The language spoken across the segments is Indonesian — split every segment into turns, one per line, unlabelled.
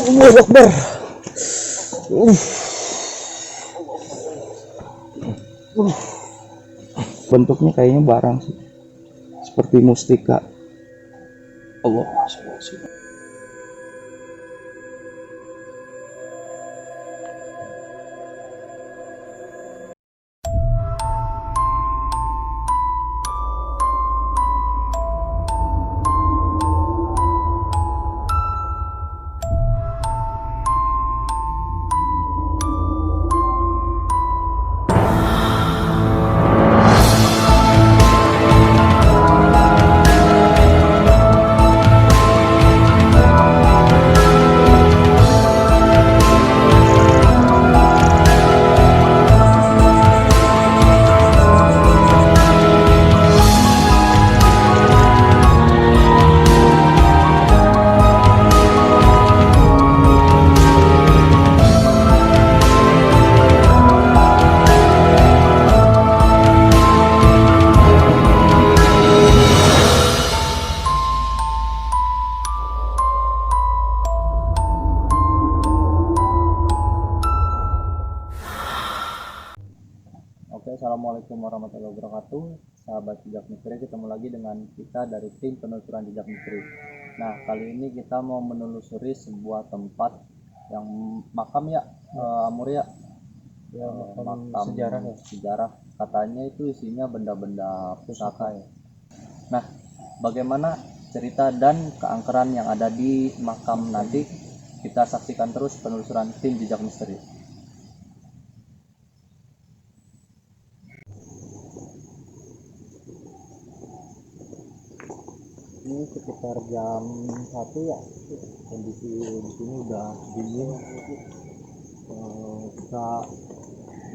Allahu Akbar. Bentuknya kayaknya barang sih, seperti mustika. Allah.
Oke, assalamualaikum warahmatullahi wabarakatuh. Sahabat jejak misteri, ketemu lagi dengan kita dari tim penelusuran jejak misteri. Nah, kali ini kita mau menelusuri sebuah tempat yang makam ya, Amur ya. Makam sejarah ya. Sejarah. Katanya itu isinya benda-benda pusaka ya. Nah, bagaimana cerita dan keangkeran yang ada di makam nanti, kita saksikan terus penelusuran tim jejak misteri. Ini sekitar jam 1 ya, kondisi di sini udah dingin. Kita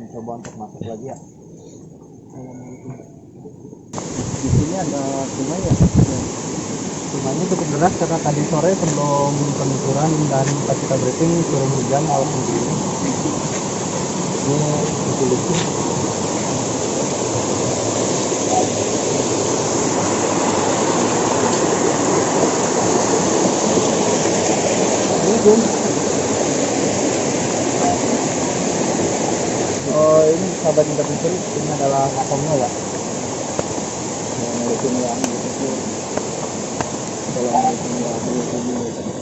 mencoba untuk masuk lagi ya. Di sini ada sungai ya. Sungainya cukup deras karena tadi sore sebelum penelusuran dan pas kita briefing turun hujan malam ini. Ini lucu-lucu. Oh, ini sahabat yang terpisah, ini adalah makamnya ya. Assalamualaikum warahmatullahi wabarakatuh.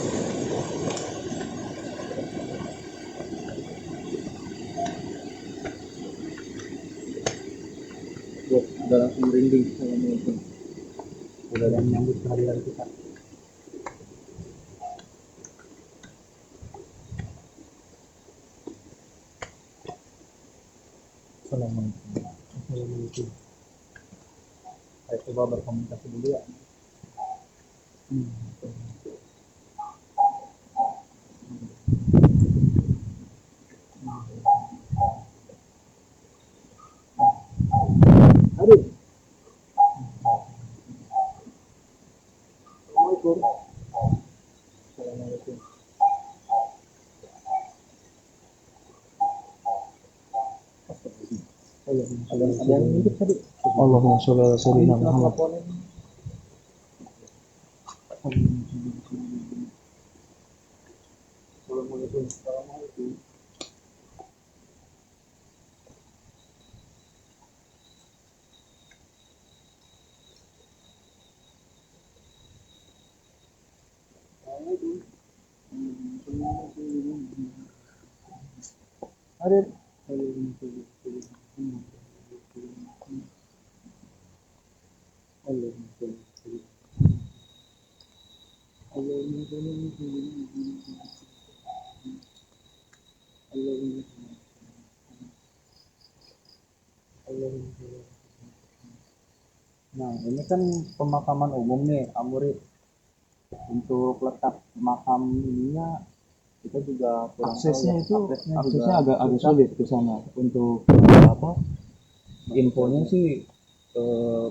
Udah langsung merinding. Assalamualaikum. Udah yang menyambut kehadiran kita. Assalamualaikum. Saya coba berkomunikasi dulu ya. Aduh. Assalamualaikum. Assalamualaikum. Ada yang hidup tadi.
Allahumma sholli ala sayyidina Muhammad.
Assalamualaikum. Assalamualaikum. Ada. Nah, ini kan pemakaman umum nih, Amuri. Untuk letak makam ininya kita juga kurang
Aksesnya
tahu ya.
itu
Aksesnya
agak
susah.
sulit ke sana untuk apa? Infonya sih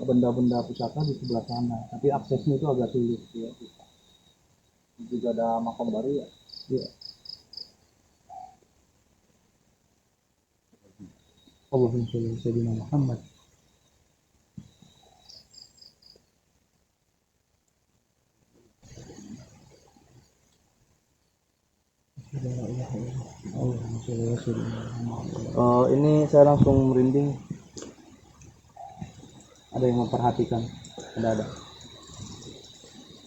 benda-benda pusaka di sebelah sana, tapi aksesnya itu agak sulit ya.
Juga ada makam baru ya.
Ya. Allahumma sholli ala sayyidina Muhammad. Ini saya langsung merinding. Ada yang memperhatikan? Ada.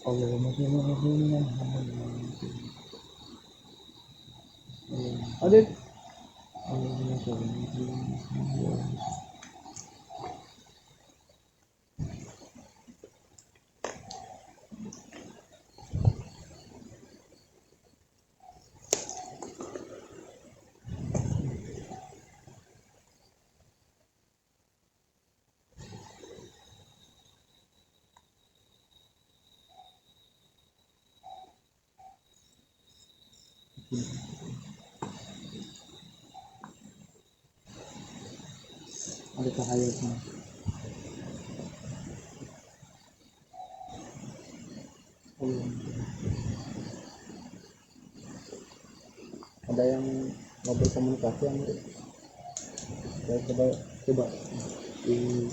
Allahumma sholli ala sayyidina Muhammad. Adit. Allahumma sholli ala sayyidina Muhammad. Ada cahayanya. Ada yang mau berkomunikasi yang coba di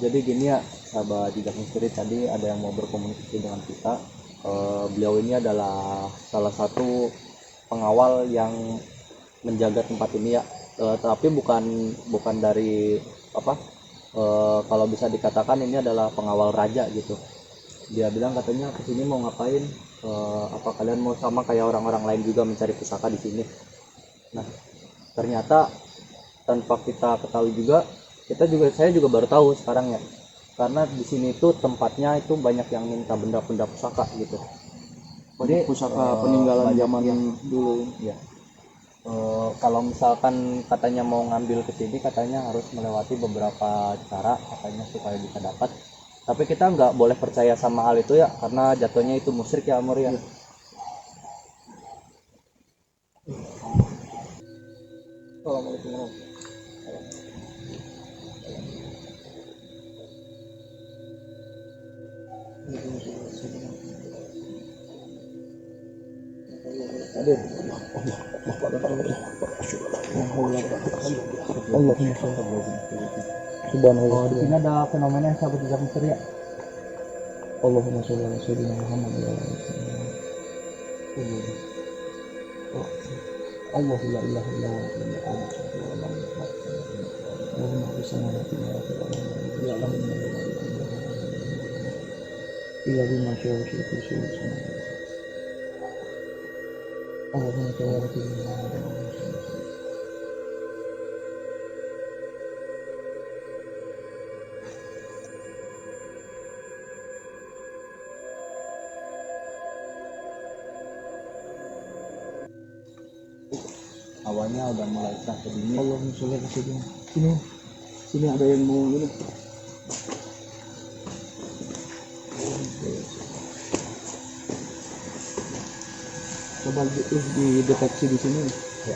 jadi gini ya sahabat jejak misteri, tadi ada yang mau berkomunikasi dengan kita. Beliau ini adalah salah satu pengawal yang menjaga tempat ini ya, tapi bukan dari apa, kalau bisa dikatakan ini adalah pengawal raja gitu. Dia bilang katanya kesini mau ngapain, apa kalian mau sama kayak orang-orang lain juga mencari pusaka di sini. Nah ternyata tanpa kita ketahui juga, saya juga baru tahu sekarang ya, karena di sini tuh tempatnya itu banyak yang minta benda-benda pusaka gitu. Jadi
Pusaka peninggalan zaman
dulu
ya. Kalau misalkan katanya mau ngambil ke sini, katanya harus melewati beberapa cara katanya supaya bisa dapat. Tapi kita nggak boleh percaya sama hal itu ya, karena jatuhnya itu musyrik ya Amor ya.
Assalamualaikum. Adit. Allahumma subhanallah. Di sini ada fenomena yang sahabat jejak misteri ya. Allahumma sholli ala sayyidina Muhammad wa ala alihi. Allahu la ilaha illa huwa Allahumma bisamawati wa bi'ardi ya Allah illa bima syaa syi'tu syai'un. Allahumma sholli ala sayyidina Muhammad.
Awalnya udah mulai terasa dingin.
Allahumma sholli ala sayyidina. Sini ada yang mau ini. Coba dideteksi di sini.
Ya,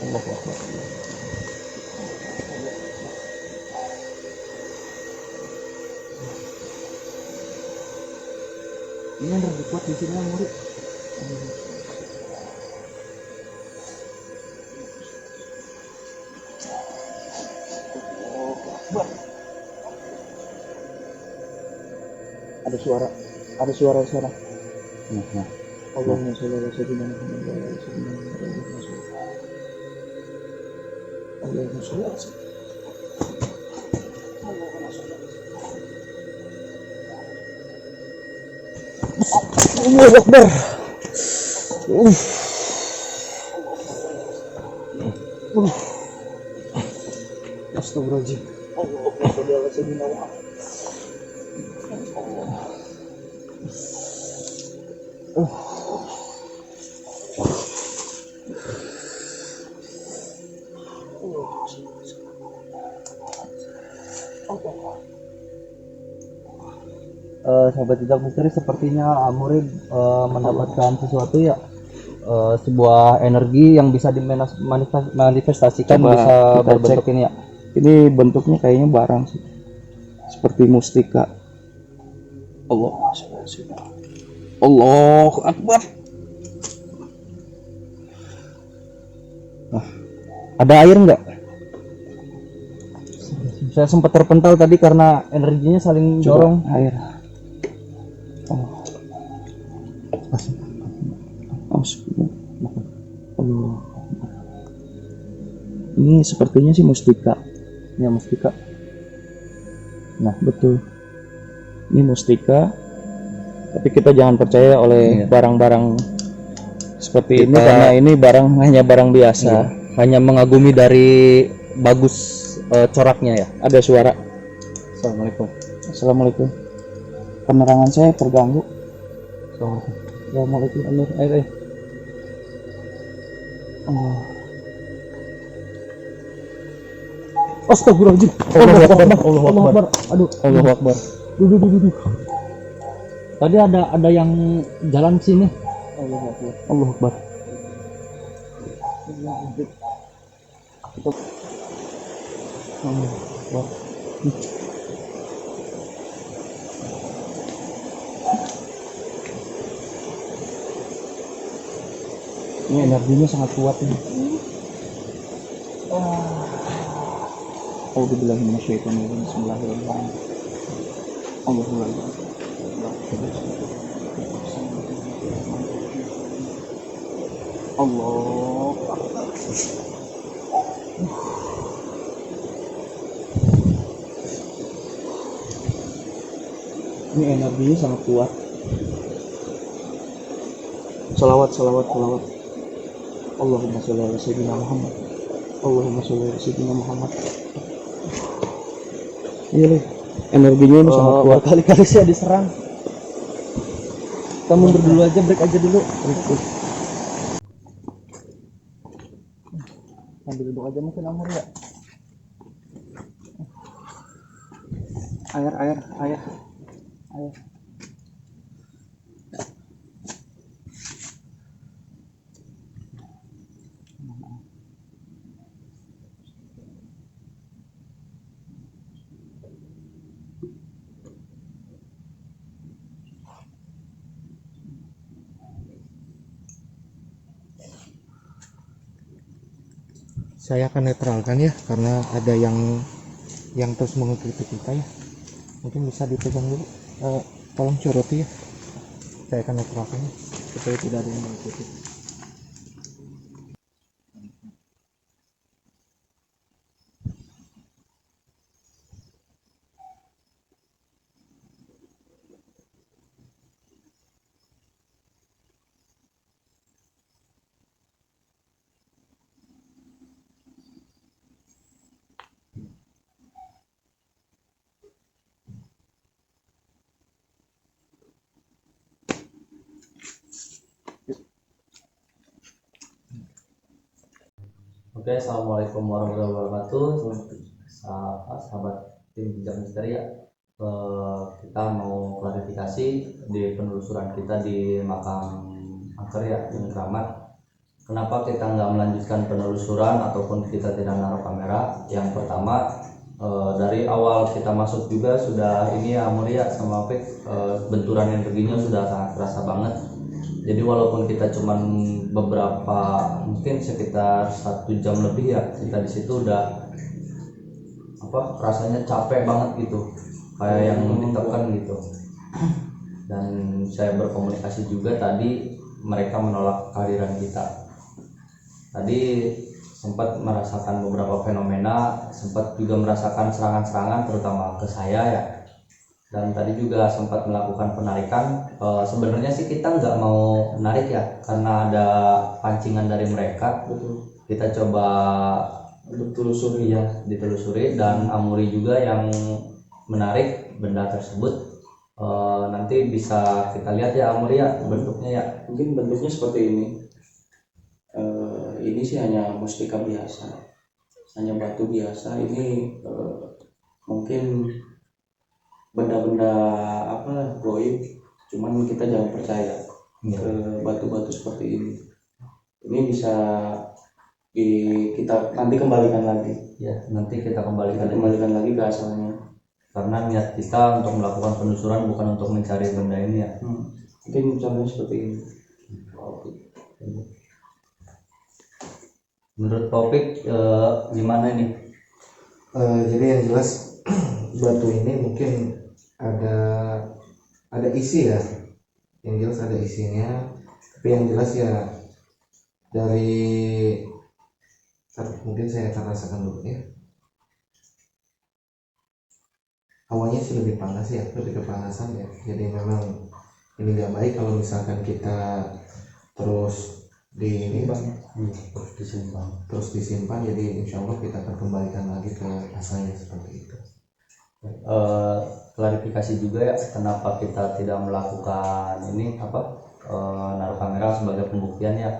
Allahu Akbar. Ini yang lebih kuat di sini murid. Ada suara. Allahumma sholli ala sayyidina Muhammad wa ala ali sayyidina Muhammad. Allahumma sholli ala sayyidina. Allahu Akbar.
Astagfirullahaladzim.
Allahumma sholli ala sayyidina Muhammad. Sahabat jejak misteri, sepertinya Murid mendapatkan sesuatu ya, sebuah energi yang bisa dimanifestasikan.
Coba
bisa
kita
berbentuk
cek.
ini ya.
Ini bentuknya kayaknya barang sih, seperti mustika. Allahu Akbar.
Ada air nggak? Saya sempat terpental tadi karena energinya saling dorong.
Air. Allah. Ini sepertinya sih mustika.
Ya, mustika.
Nah, betul. Ini mustika. Tapi kita jangan percaya oleh barang-barang seperti ini, karena ini hanya barang biasa.
Iya. Hanya mengagumi dari bagus coraknya ya.
Ada suara.
Assalamualaikum.
Assalamualaikum. Penerangan saya terganggu.
Assalamualaikum.
Assalamualaikum. Air. Oh.
Astagfirullahaladzim.
Allahu Akbar.
Aduh.
Allahu Akbar.
Duh. Tadi ada yang jalan sini.
Allahu Akbar.
Allahu Akbar.
Ini energinya sangat kuat ini. A'udzubillahi minasyaitonir rajim. Bismillahirrahmanirrahim. Allahu Akbar. Allah. Ini energinya sangat kuat. Salawat. Allahumma sholli ala sayyidina Muhammad. Allahumma sholli ala sayyidina Muhammad. Iya nih, energinya ini sangat kuat.
Berkali-kali saya diserang. Kita mundur dulu aja, break aja dulu. Sambil duduk aja mungkin Amur ya.
Air.
Saya akan netralkan ya, karena ada yang terus mengikuti kita ya. Mungkin bisa dipegang dulu. Tolong coroti ya. Saya akan netralkan ya, supaya tidak ada yang mengikuti. Oke, assalamualaikum warahmatullahi wabarakatuh, sahabat tim jejak misteri ya. Kita mau klarifikasi di penelusuran kita di makam angker ya, di keramat. Kenapa kita nggak melanjutkan penelusuran ataupun kita tidak naruh kamera? Yang pertama, dari awal kita masuk juga sudah ini ya Muria sama Fik, benturan energinya sudah sangat terasa banget. Jadi walaupun kita cuman beberapa, mungkin sekitar 1 jam lebih ya, kita di situ udah rasanya capek banget gitu, kayak yang ditekan gitu. Dan saya berkomunikasi juga tadi, mereka menolak kehadiran kita. Tadi sempat merasakan beberapa fenomena, sempat juga merasakan serangan-serangan terutama ke saya ya. Dan tadi juga sempat melakukan penarikan. Sebenarnya sih kita nggak mau menarik ya, karena ada pancingan dari mereka. kita coba
ditelusuri
ya ditelusuri, dan Amuri juga yang menarik benda tersebut. Nanti bisa kita lihat ya Amuri ya bentuknya ya.
Mungkin bentuknya seperti ini. Ini sih hanya mustika biasa, hanya batu biasa. Ini mungkin benda-benda apa goib, cuman kita jangan percaya ke batu-batu seperti ini. Ini bisa kita nanti kembalikan lagi
Ya, nanti kita kembalikan
lagi ke asalnya,
karena niat kita untuk melakukan penelusuran bukan untuk mencari benda ini ya.
Mungkin contohnya seperti ini.
Menurut Topik gimana ini?
Jadi yang jelas batu ini mungkin ada isi ya, yang jelas ada isinya, tapi yang jelas ya dari mungkin saya akan rasakan dulu ya. Awalnya sih lebih panas ya, lebih kepanasan ya, jadi memang ini nggak baik kalau misalkan kita terus terus disimpan, jadi insya Allah kita akan kembalikan lagi ke asalnya seperti itu.
Klarifikasi juga ya, kenapa kita tidak melakukan ini naruh kamera sebagai pembuktian ya.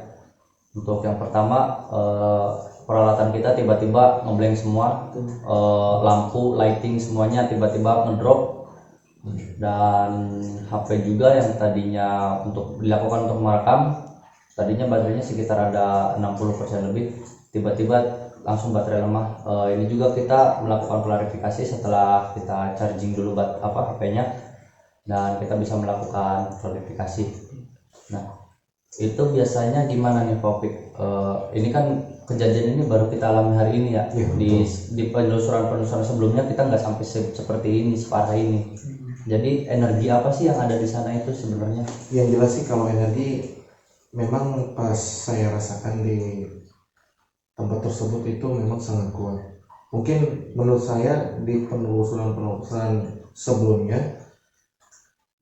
Untuk yang pertama, peralatan kita tiba-tiba ngeblank semua, lampu, lighting semuanya tiba-tiba ngedrop, dan HP juga yang tadinya untuk dilakukan untuk merekam, tadinya baterainya sekitar ada 60% lebih, tiba-tiba langsung baterai lemah. Ini juga kita melakukan klarifikasi setelah kita charging dulu HP-nya, dan kita bisa melakukan klarifikasi. Nah, itu biasanya gimana nih Topik? Ini kan kejadian ini baru kita alami hari ini ya. Di penelusuran sebelumnya kita nggak sampai seperti ini, separah ini. Jadi energi apa sih yang ada di sana itu sebenarnya?
Yang jelas sih kalau energi memang pas saya rasakan di tempat tersebut itu memang sangat kuat. Mungkin menurut saya di penelusuran sebelumnya,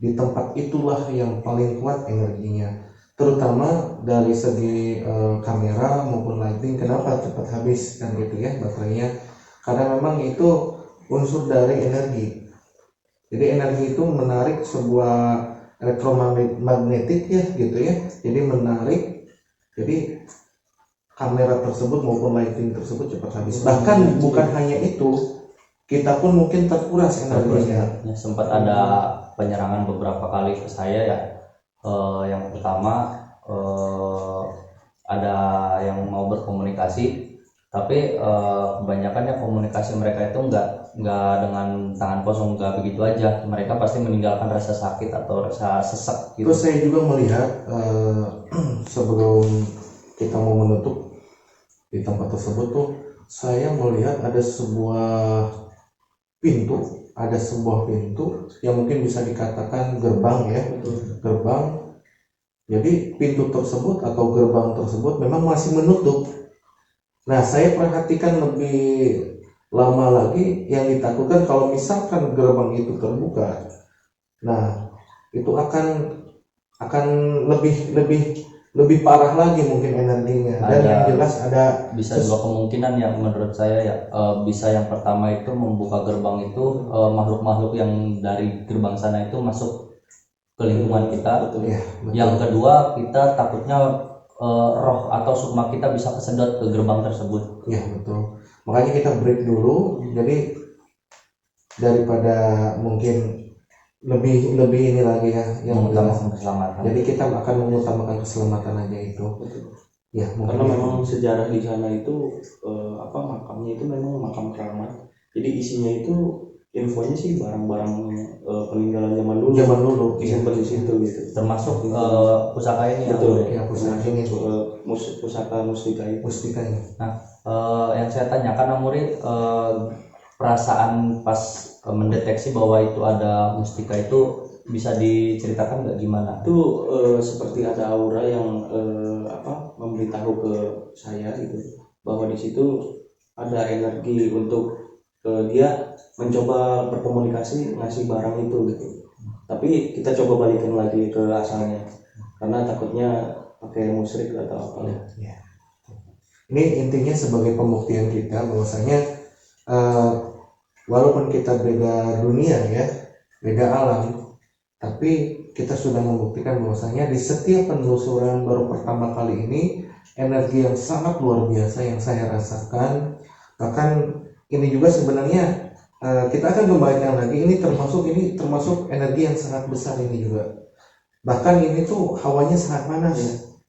di tempat itulah yang paling kuat energinya, terutama dari segi kamera maupun lighting. Kenapa cepat habis kan gitu ya baterainya? Karena memang itu unsur dari energi. Jadi energi itu menarik sebuah elektromagnetik ya gitu ya. Jadi menarik. Jadi kamera tersebut maupun lighting tersebut cepat habis. Bahkan bukan hanya itu, kita pun mungkin terkuras energinya.
Ya, sempat ada penyerangan beberapa kali ke saya ya. Yang pertama ada yang mau berkomunikasi, tapi kebanyakan komunikasi mereka itu nggak dengan tangan kosong, nggak begitu aja. Mereka pasti meninggalkan rasa sakit atau rasa sesak gitu.
Terus saya juga melihat sebelum kita mau menutup di tempat tersebut tuh, saya melihat ada sebuah pintu yang mungkin bisa dikatakan gerbang ya. Gerbang. Jadi pintu tersebut atau gerbang tersebut memang masih menutup. Nah, saya perhatikan lebih lama lagi, yang ditakutkan kalau misalkan gerbang itu terbuka, nah itu akan lebih parah lagi mungkin energinya. Dan yang jelas ada
bisa dua kemungkinan yang menurut saya ya. Bisa yang pertama itu membuka gerbang itu makhluk-makhluk yang dari gerbang sana itu masuk ke lingkungan kita.
betul.
Yang kedua, kita takutnya roh atau sukma kita bisa kesedot ke gerbang tersebut.
Ya betul. Makanya kita break dulu. Jadi daripada mungkin lebih ini lagi ya yang
mengutamakan keselamatan.
Jadi kita akan mengutamakan keselamatan aja itu.
Betul.
Ya,
karena memang sejarah di sana itu makamnya itu memang makam keramat. Jadi isinya itu infonya sih barang-barang peninggalan zaman dulu disimpan di situ gitu.
Termasuk pusaka ini.
Betul.
Ya, pusaka ini
pusaka mustika ini.
Nah, yang saya tanyakan Amuri, perasaan pas mendeteksi bahwa itu ada mustika itu bisa diceritakan nggak gimana?
Itu seperti ada aura yang memberitahu ke saya gitu bahwa di situ ada energi untuk dia mencoba berkomunikasi ngasih barang itu gitu. Tapi kita coba balikin lagi ke asalnya karena takutnya pakai musyrik atau apa.
Ya. Ini intinya sebagai pembuktian kita bahwasanya eh, walaupun kita beda dunia ya, beda alam, tapi kita sudah membuktikan bahwasanya di setiap penelusuran baru pertama kali ini energi yang sangat luar biasa yang saya rasakan. Bahkan ini juga sebenarnya kita akan kembalikan lagi, ini termasuk energi yang sangat besar ini juga. Bahkan ini tuh hawanya sangat panas,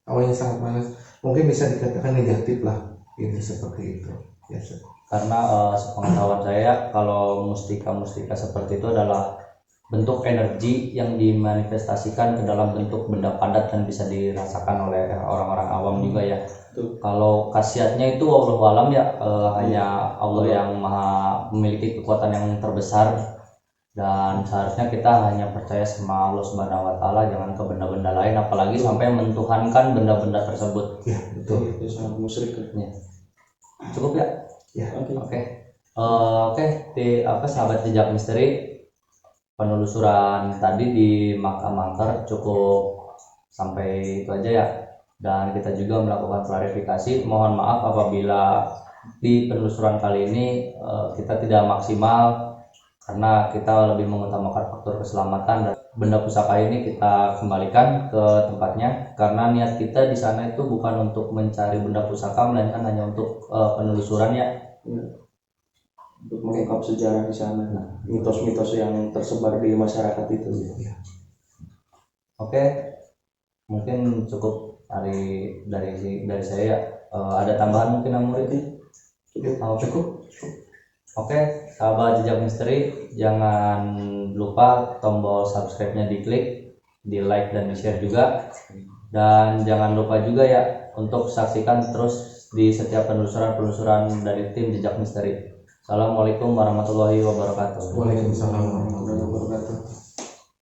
hawanya sangat panas. Mungkin bisa dikatakan negatif lah, ini seperti itu. Yes.
Karena sepengetahuan saya kalau mustika seperti itu adalah bentuk energi yang dimanifestasikan ke dalam bentuk benda padat dan bisa dirasakan oleh orang-orang awam juga ya. Kalau khasiatnya itu wallahu alam ya, hanya Allah yang maha memiliki kekuatan yang terbesar, dan seharusnya kita hanya percaya sama Allah Subhanahu wa taala, jangan ke benda-benda lain, apalagi sampai mentuhankan benda-benda tersebut.
Ya, betul.
Itu sangat musyrik ya.
Cukup ya?
Ya.
Oke, sahabat jejak misteri, penelusuran tadi di makam angker cukup sampai itu aja ya, dan kita juga melakukan klarifikasi. Mohon maaf apabila di penelusuran kali ini kita tidak maksimal, karena kita lebih mengutamakan faktor keselamatan, dan benda pusaka ini kita kembalikan ke tempatnya karena niat kita di sana itu bukan untuk mencari benda pusaka, melainkan hanya untuk penelusuran ya.
Untuk mengungkap sejarah di sana, mitos-mitos yang tersebar di masyarakat itu.
Oke, mungkin cukup dari saya ya. Ada tambahan mungkin Amur itu? Cukup. Oke, sahabat jejak misteri, jangan lupa tombol subscribe-nya diklik, di like dan di share juga, dan jangan lupa juga ya untuk saksikan terus di setiap penelusuran dari tim jejak misteri. Assalamualaikum warahmatullahi wabarakatuh.
Waalaikumsalam warahmatullahi
Wabarakatuh.